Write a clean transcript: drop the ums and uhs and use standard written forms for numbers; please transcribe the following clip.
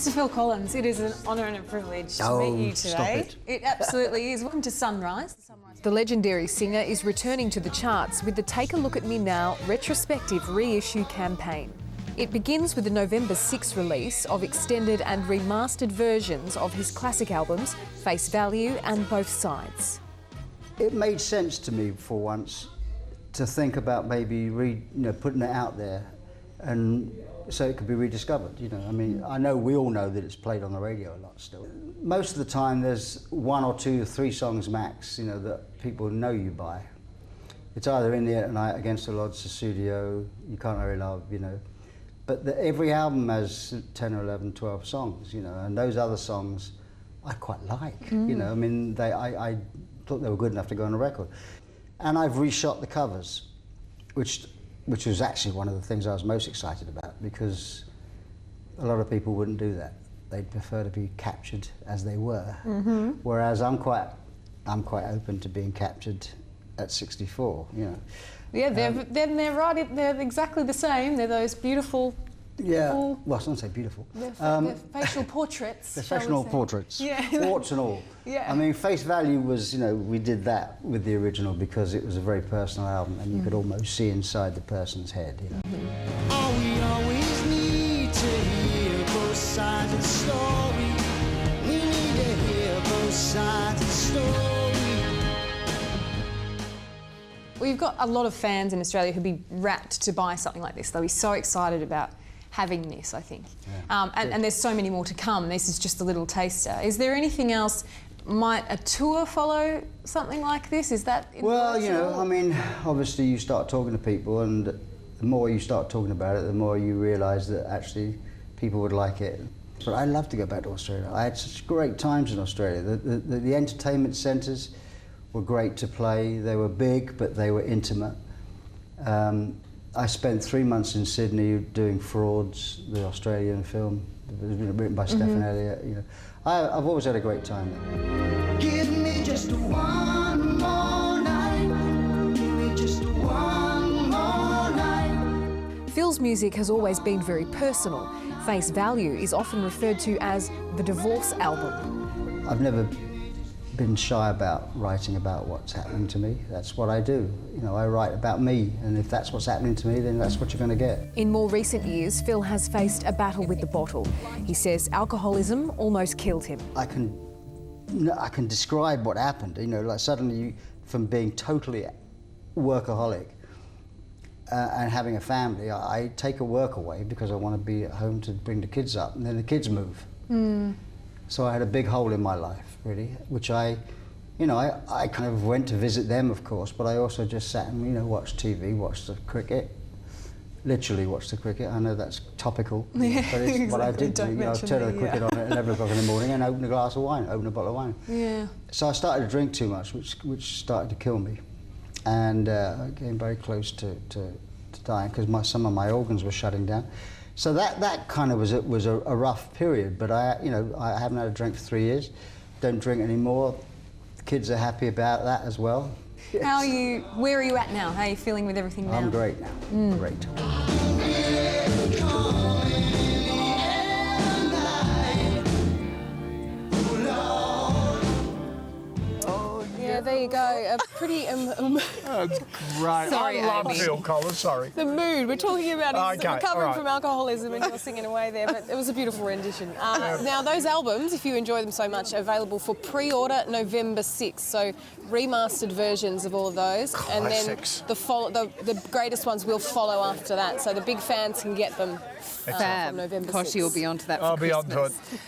Mr. Phil Collins, it is an honour and a privilege to meet you today. Stop it. It absolutely is. Welcome to Sunrise. The legendary singer is returning to the charts with the Take a Look at Me Now retrospective reissue campaign. It begins with the November 6 release of extended and remastered versions of his classic albums, Face Value and Both Sides. It made sense to me for once to think about maybe putting it out there, and so it could be rediscovered. I mean, I know we all know that it's played on the radio a lot still. Most of the time, there's 1 or 2 or 3 songs max, that people know you by. It's either In the Air Tonight, Against the Odds, Studio, You Can't Hurry Love, But every album has 10 or 11, 12 songs, and those other songs I quite like. I mean, I thought they were good enough to go on a record. And I've reshot the covers, which was actually one of the things I was most excited about, because a lot of people wouldn't do that. They'd prefer to be captured as they were. Whereas I'm quite open to being captured at 64. Yeah, they're right. They're exactly the same. They're those beautiful. Yeah. Well, I don't say beautiful. They're facial portraits. Professional portraits. Yeah. Warts and all. Yeah. I mean, Face Value was, we did that with the original because it was a very personal album, and you could almost see inside the person's head. Oh, we always need to hear both sides of the story. We need to hear both sides of the story. Well, you've got a lot of fans in Australia who'd be rapt to buy something like this. They'll be so excited about having this, I think. Yeah. And there's so many more to come. This is just a little taster. Is there anything else? Might a tour follow something like this? Is that in Well, the works? I mean, obviously you start talking to people, and the more you start talking about it, the more you realise that actually people would like it. But I'd love to go back to Australia. I had such great times in Australia. The entertainment centres were great to play. They were big, but they were intimate. I spent 3 months in Sydney doing Frauds, the Australian film. It was written by Stephen Elliott. I've always had a great time there. Give me just one more night. Give me just one more night. Phil's music has always been very personal. Face Value is often referred to as the divorce album. I've never been shy about writing about what's happening to me. That's what I do. I write about me, and if that's what's happening to me, then that's what you're going to get. In more recent years, Phil has faced a battle with the bottle. He says alcoholism almost killed him. I can describe what happened. Like suddenly, from being totally workaholic and having a family, I take a work away because I want to be at home to bring the kids up, and then the kids move. So I had a big hole in my life, really, which I kind of went to visit them, of course, but I also just sat and, watched TV, watched the cricket, literally watched the cricket. I know that's topical, but it's what I did. I'd turn the cricket on at 11 o'clock in the morning and open a glass of wine, open a bottle of wine. Yeah. So I started to drink too much, which started to kill me. And I came very close to dying because some of my organs were shutting down. So that kind of was a rough period, but I haven't had a drink for 3 years, don't drink anymore. The kids are happy about that as well. How are you? Where are you at now? How are you feeling with everything now? I'm great now, great. Yeah, there you go. A pretty. That's great. Sorry, I love Amy. Phil Collins, sorry. The mood. We're talking about his Okay, recovering all right. from alcoholism, and you're singing away there, but it was a beautiful rendition. Now, those albums, if you enjoy them so much, are available for pre-order November 6th. So remastered versions of all of those, Classics. and then the greatest ones will follow after that. So the big fans can get them from November 6th. Koshy will be onto that for I'll be on to Christmas. it.